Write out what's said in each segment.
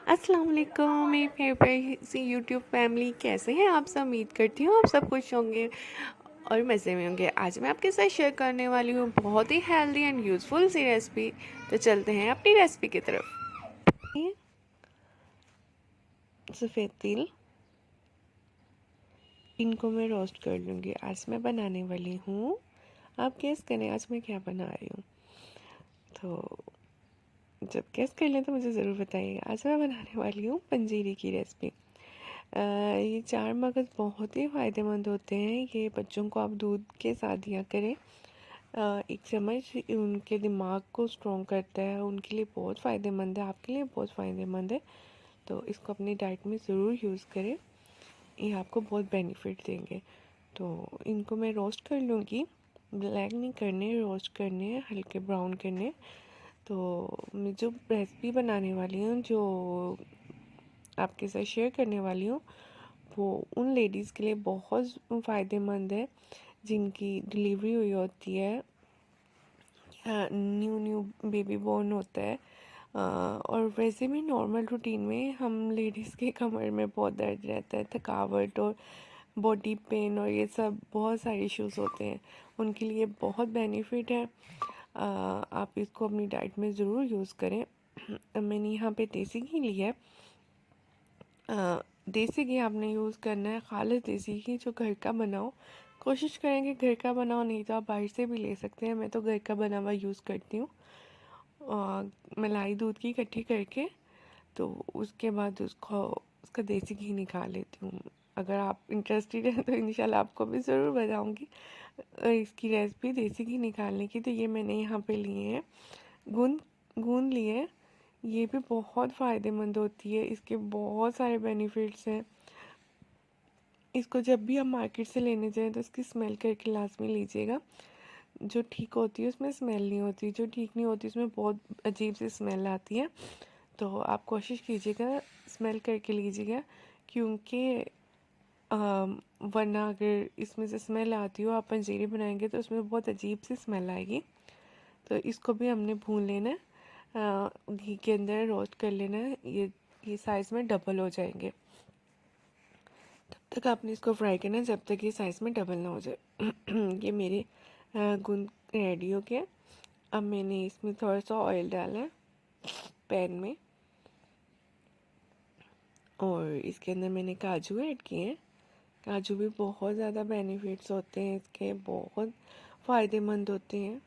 अस्सलाम वालेकुम मेरी प्यारी प्यारी सी यूट्यूब फैमिली, कैसे हैं आप सब। उम्मीद करती हूँ आप सब खुश होंगे और मज़े में होंगे। आज मैं आपके साथ शेयर करने वाली हूँ बहुत ही हेल्दी एंड यूज़फुल सी रेसिपी। तो चलते हैं अपनी रेसिपी की तरफ। ये सफ़ेद तिल, इनको मैं रोस्ट कर लूँगी। आज मैं बनाने वाली हूँ, आप गेस करें आज मैं क्या बना रही हूँ। तो जब गेस कर लें तो मुझे ज़रूर बताइएगा। आज मैं बनाने वाली हूँ पंजीरी की रेसिपी। ये चार मगज़ बहुत ही फ़ायदेमंद होते हैं। ये बच्चों को आप दूध के साथ दिया करें। एक चम्मच उनके दिमाग को स्ट्रॉन्ग करता है, उनके लिए बहुत फ़ायदेमंद है, आपके लिए बहुत फ़ायदेमंद है। तो इसको अपनी डाइट में ज़रूर यूज़ करें, ये आपको बहुत बेनिफिट देंगे। तो इनको मैं रोस्ट कर लूँगी, ब्लैक नहीं करने, रोस्ट करने, हल्के ब्राउन करने। तो मैं जो रेसिपी बनाने वाली हूँ, जो आपके साथ शेयर करने वाली हूँ, वो उन लेडीज़ के लिए बहुत फ़ायदेमंद है जिनकी डिलीवरी हुई होती है या न्यू न्यू बेबी बॉर्न होता है। और वैसे भी नॉर्मल रूटीन में हम लेडीज़ के कमर में बहुत दर्द रहता है, थकावट और बॉडी पेन और ये सब बहुत सारे इश्यूज़ होते हैं, उनके लिए बहुत बेनिफिट है। आप इसको अपनी डाइट में ज़रूर यूज़ करें। मैंने यहाँ पे देसी घी लिया है। देसी घी आपने यूज़ करना है, खालिस देसी घी जो घर का बनाओ। कोशिश करें कि घर का बनाओ, नहीं तो आप बाहर से भी ले सकते हैं। मैं तो घर का बना हुआ यूज़ करती हूँ। मलाई दूध की इकट्ठी करके, तो उसके बाद उसका देसी घी निकाल लेती हूँ। अगर आप इंटरेस्टेड हैं तो इंशाल्लाह आपको भी ज़रूर बताऊँगी इसकी रेसिपी देसी घी निकालने की। तो ये मैंने यहाँ पे लिए हैं, गूंद गूंद लिए। ये भी बहुत फ़ायदेमंद होती है, इसके बहुत सारे बेनिफिट्स हैं। इसको जब भी आप मार्केट से लेने जाएं तो इसकी स्मेल करके लाजमी लीजिएगा। जो ठीक होती है उसमें स्मेल नहीं होती, जो ठीक नहीं होती उसमें बहुत अजीब सी स्मेल आती है। तो आप कोशिश कीजिएगा स्मेल करके लीजिएगा, क्योंकि वरना अगर इसमें से स्मेल आती हो, आप पंजीरी बनाएंगे तो उसमें बहुत अजीब सी स्मेल आएगी। तो इसको भी हमने भून लेना है, घी के अंदर रोस्ट कर लेना है। ये साइज़ में डबल हो जाएंगे, तब तक आपने इसको फ्राई करना है जब तक ये साइज़ में डबल ना हो जाए। ये मेरे गुंद रेडी हो गया। अब मैंने इसमें थोड़ा सा ऑयल डाला है पैन में, और इसके अंदर मैंने काजू ऐड किए हैं। काजू भी बहुत ज़्यादा बेनिफिट्स होते हैं इसके, बहुत फ़ायदेमंद होते हैं।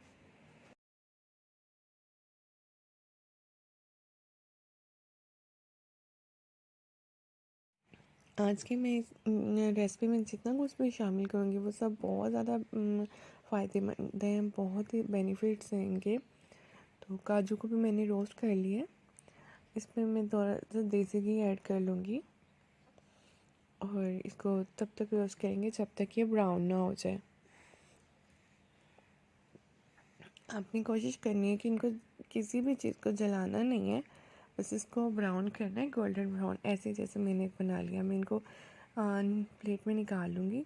आज की मैं इस रेसिपी में जितना कुछ भी शामिल करूँगी वो सब बहुत ज़्यादा फ़ायदेमंद हैं, बहुत ही बेनिफिट्स हैं इनके। तो काजू को भी मैंने रोस्ट कर लिया है। इसमें मैं थोड़ा सा देसी घी ऐड कर लूँगी, और इसको तब तक रोस्ट करेंगे जब तक ये ब्राउन ना हो जाए। आपने कोशिश करनी है कि इनको किसी भी चीज़ को जलाना नहीं है, बस इसको ब्राउन करना है, गोल्डन ब्राउन। ऐसे जैसे मैंने बना लिया, मैं इनको प्लेट में निकाल लूँगी।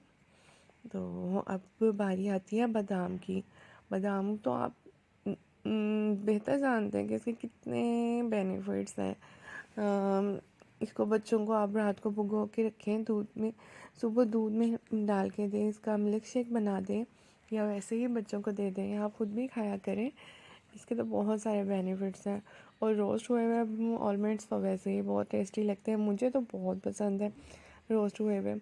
तो अब बारी आती है बादाम की। बादाम तो आप बेहतर जानते हैं कि इसके कितने बेनिफिट्स हैं। इसको बच्चों को आप रात को भिगो के रखें दूध में, सुबह दूध में डाल के दें, इसका मिल्क शेक बना दें, या वैसे ही बच्चों को दे दें, या आप खुद भी खाया करें। इसके तो बहुत सारे बेनिफिट्स हैं। और रोस्ट हुए हुए ऑलमंड्स तो वैसे ही बहुत टेस्टी लगते हैं, मुझे तो बहुत पसंद है रोस्ट हुए हुए।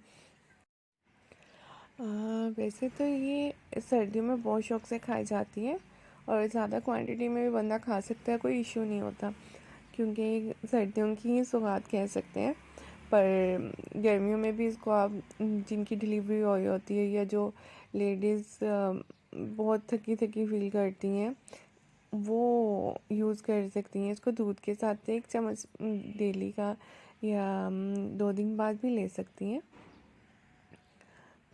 वैसे तो ये सर्दियों में बहुत शौक से खाई जाती है, और ज़्यादा क्वांटिटी में भी बंदा खा सकता है, कोई इशू नहीं होता, क्योंकि सर्दियों की ही सौगात कह सकते हैं। पर गर्मियों में भी इसको आप, जिनकी डिलीवरी हुई होती है या जो लेडीज़ बहुत थकी थकी फील करती हैं, वो यूज़ कर सकती हैं इसको। दूध के साथ 1 चम्मच डेली का, या 2 दिन बाद भी ले सकती हैं।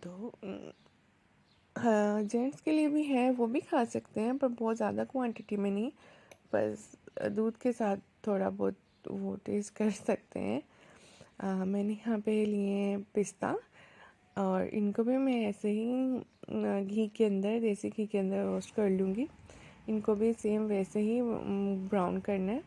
तो हाँ, जेंट्स के लिए भी है, वो भी खा सकते हैं, पर बहुत ज़्यादा क्वांटिटी में नहीं, बस दूध के साथ थोड़ा बहुत वो टेस्ट कर सकते हैं। मैंने यहाँ पे लिए हैं पिस्ता, और इनको भी मैं ऐसे ही घी के अंदर, देसी घी के अंदर रोस्ट कर लूँगी। इनको भी सेम वैसे ही ब्राउन करना है।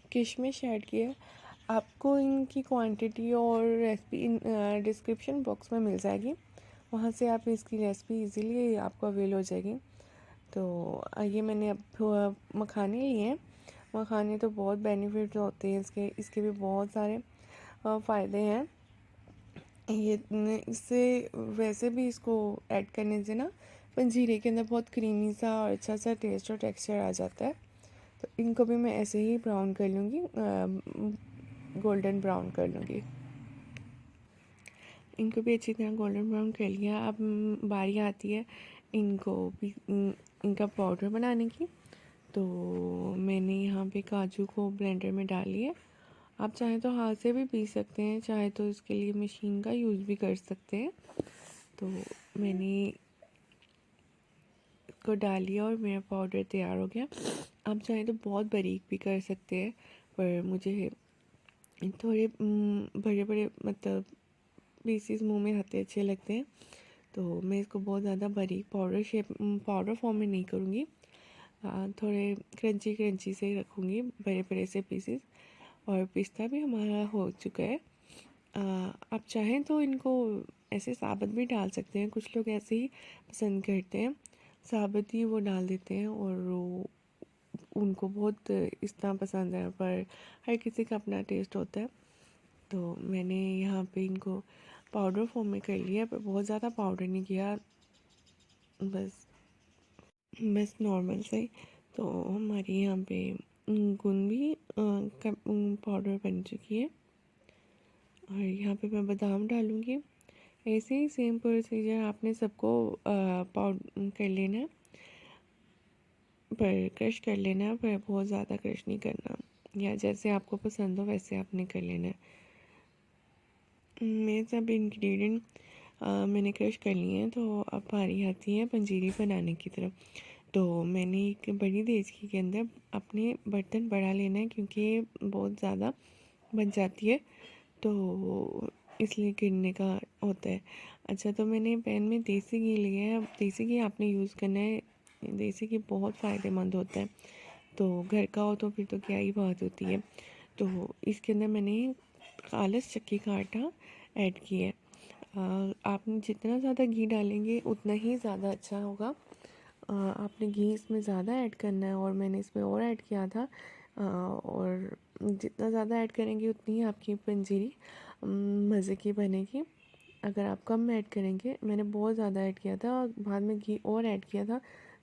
किशमिश ऐड की है। आपको इनकी क्वांटिटी और रेसिपी डिस्क्रिप्शन बॉक्स में मिल जाएगी, वहाँ से आप इसकी रेसिपी इजीली आपको अवेल हो जाएगी। तो ये मैंने अब मखाने लिए हैं। मखाने तो बहुत बेनिफिट होते हैं इसके इसके भी बहुत सारे फ़ायदे हैं। ये इससे वैसे भी इसको ऐड करने से ना पंजीरे के अंदर बहुत क्रीमी सा और अच्छा सा टेस्ट और टेक्सचर आ जाता है। तो इनको भी मैं ऐसे ही ब्राउन कर लूँगी, गोल्डन ब्राउन कर लूँगी। इनको भी अच्छी तरह गोल्डन ब्राउन कर लिया। अब बारी आती है इनको भी इनका पाउडर बनाने की। तो मैंने यहाँ पे काजू को ब्लेंडर में डाल लिया। आप चाहें तो हाथ से भी पीस सकते हैं, चाहे तो इसके लिए मशीन का यूज़ भी कर सकते हैं। तो मैंने इसको डाल लिया और मेरा पाउडर तैयार हो गया। आप चाहें तो बहुत बारीक भी कर सकते हैं, पर मुझे थोड़े बड़े बड़े मतलब पीसीस मुंह में आते अच्छे लगते हैं। तो मैं इसको बहुत ज़्यादा बारीक पाउडर फॉर्म में नहीं करूँगी, थोड़े क्रंची क्रंची से ही रखूँगी, बड़े बड़े से पीसेस। और पिस्ता भी हमारा हो चुका है। आप चाहें तो इनको ऐसे साबुत भी डाल सकते हैं, कुछ लोग ऐसे ही पसंद करते हैं, साबुत ही वो डाल देते हैं और वो उनको बहुत इस तरह पसंद है, पर हर किसी का अपना टेस्ट होता है। तो मैंने यहाँ पे इनको पाउडर फॉर्म में कर लिया, पर बहुत ज़्यादा पाउडर नहीं किया, बस बस नॉर्मल से। तो हमारी यहाँ पे गुन भी पाउडर बन चुकी है। और यहाँ पे मैं बादाम डालूँगी। ऐसे ही सेम प्रोसीजर आपने सबको पाउडर कर लेना है, पर क्रश कर लेना है, पर बहुत ज़्यादा क्रश नहीं करना, या जैसे आपको पसंद हो वैसे आपने कर लेना है। मैं सब इंग्रेडिएंट मैंने क्रश कर लिए हैं। तो अब बारी आती है पंजीरी बनाने की तरफ। तो मैंने एक बड़ी देचकी के अंदर अपने बर्तन बढ़ा लेना है, क्योंकि ये बहुत ज़्यादा बन जाती है, तो इसलिए गिरने का होता है। अच्छा, तो मैंने पैन में देसी घी लिया है। अब देसी घी आपने यूज़ करना है, देसी घी बहुत फ़ायदेमंद होता है। तो घर का हो तो फिर तो क्या ही बात होती है। तो इसके अंदर मैंने खालिस चक्की का आटा ऐड किया है। आपने जितना ज़्यादा घी डालेंगे उतना ही ज़्यादा अच्छा होगा। आपने घी इसमें ज़्यादा ऐड करना है, और मैंने इसमें और ऐड किया था। और जितना ज़्यादा ऐड करेंगे उतनी ही आपकी पंजीरी मज़े की बनेगी। अगर आप कम ऐड करेंगे, मैंने बहुत ज़्यादा ऐड किया था और बाद में घी और ऐड किया था,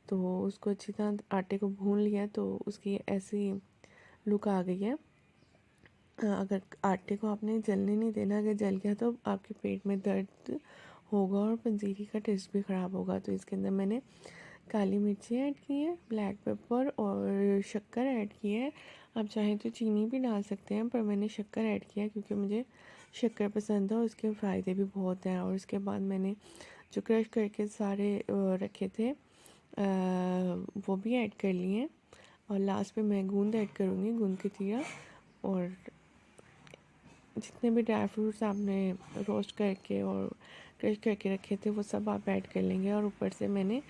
तो उसको अच्छी तरह आटे को भून लिया, तो उसकी ऐसी लुक आ गई है। अगर आटे को आपने जलने नहीं देना, अगर जल गया तो आपके पेट में दर्द होगा और पंजीरी का टेस्ट भी ख़राब होगा। तो इसके अंदर मैंने काली मिर्ची ऐड की है, ब्लैक पेपर और शक्कर ऐड की है। आप चाहें तो चीनी भी डाल सकते हैं, पर मैंने शक्कर ऐड किया क्योंकि मुझे शक्कर पसंद है और उसके फ़ायदे भी बहुत हैं। और उसके बाद मैंने जो क्रश करके सारे रखे थे वो भी ऐड कर लिए हैं। और लास्ट में मैं गूंद ऐड करूँगी, गूंद की तिरा, और जितने भी ड्राई फ्रूट्स आपने रोस्ट करके और क्रश करके रखे थे वो सब आप ऐड कर लेंगे। और ऊपर से मैंने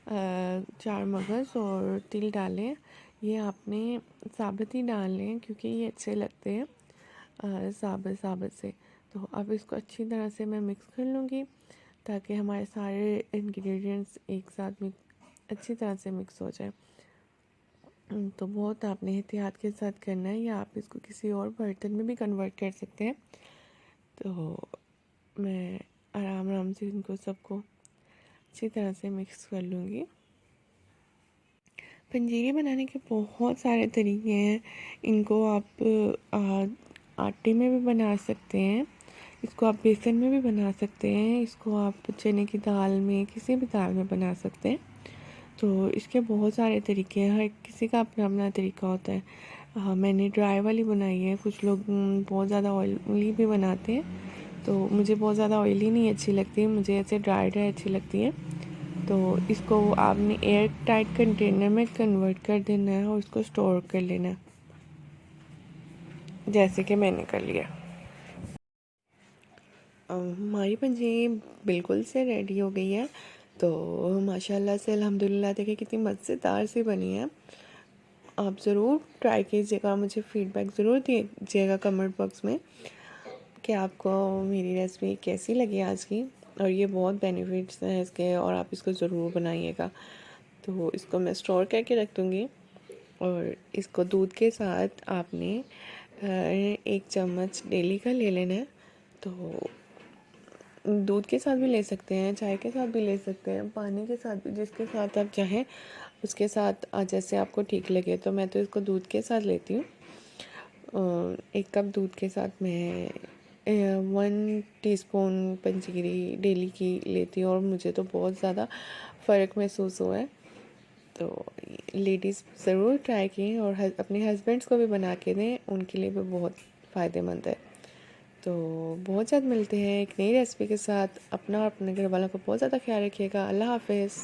चार मगज़ और तिल डाले। ये आपने साबुत ही डालने हैं क्योंकि ये अच्छे लगते हैं साबुत साबुत से। तो अब इसको अच्छी तरह से मैं मिक्स कर लूँगी, ताकि हमारे सारे इंग्रेडिएंट्स एक साथ अच्छी तरह से मिक्स हो जाए। तो बहुत आपने एहतियात के साथ करना है, या आप इसको किसी और बर्तन में भी कन्वर्ट कर सकते हैं। तो मैं आराम आराम से इनको सबको अच्छी तरह से मिक्स कर लूँगी। पंजीरी बनाने के बहुत सारे तरीके हैं। इनको आप आटे में भी बना सकते हैं, इसको आप बेसन में भी बना सकते हैं, इसको आप चने की दाल में, किसी भी दाल में बना सकते हैं। तो इसके बहुत सारे तरीके हैं, हर किसी का अपना अपना तरीका होता है। मैंने ड्राई वाली बनाई है, कुछ लोग बहुत ज़्यादा ऑयली भी बनाते हैं, तो मुझे बहुत ज़्यादा ऑयली नहीं अच्छी लगती है, मुझे ऐसे ड्राई ड्राई अच्छी लगती है। तो इसको आपने एयर टाइट कंटेनर में कन्वर्ट कर देना है और इसको स्टोर कर लेना है, जैसे कि मैंने कर लिया। हमारी पंजीरी बिल्कुल से रेडी हो गई है। तो माशाल्लाह से अल्हम्दुलिल्लाह, देखिए कितनी मज़ेदार सी बनी है। आप ज़रूर ट्राई कीजिएगा, मुझे फ़ीडबैक ज़रूर दीजिएगा कमेंट बॉक्स में कि आपको मेरी रेसिपी कैसी लगी आज की। और ये बहुत बेनिफिट्स हैं इसके, और आप इसको ज़रूर बनाइएगा। तो इसको मैं स्टोर करके रख दूँगी। और इसको दूध के साथ आपने 1 चम्मच डेली का ले लेना है। तो दूध के साथ भी ले सकते हैं, चाय के साथ भी ले सकते हैं, पानी के साथ भी, जिसके साथ आप चाहें उसके साथ जैसे आपको ठीक लगे। तो मैं तो इसको दूध के साथ लेती हूँ। 1 कप दूध के साथ मैं 1 टीस्पून पंजीरी डेली की लेती हूँ, और मुझे तो बहुत ज़्यादा फ़र्क महसूस हुआ है। तो लेडीज़ ज़रूर ट्राई की, और अपने हस्बैंड्स को भी बना के दें, उनके लिए भी बहुत फ़ायदेमंद है। तो बहुत जल्द मिलते हैं एक नई रेसिपी के साथ। अपना और अपने घर वालों का बहुत ज़्यादा ख्याल रखिएगा। अल्लाह हाफ़िज़।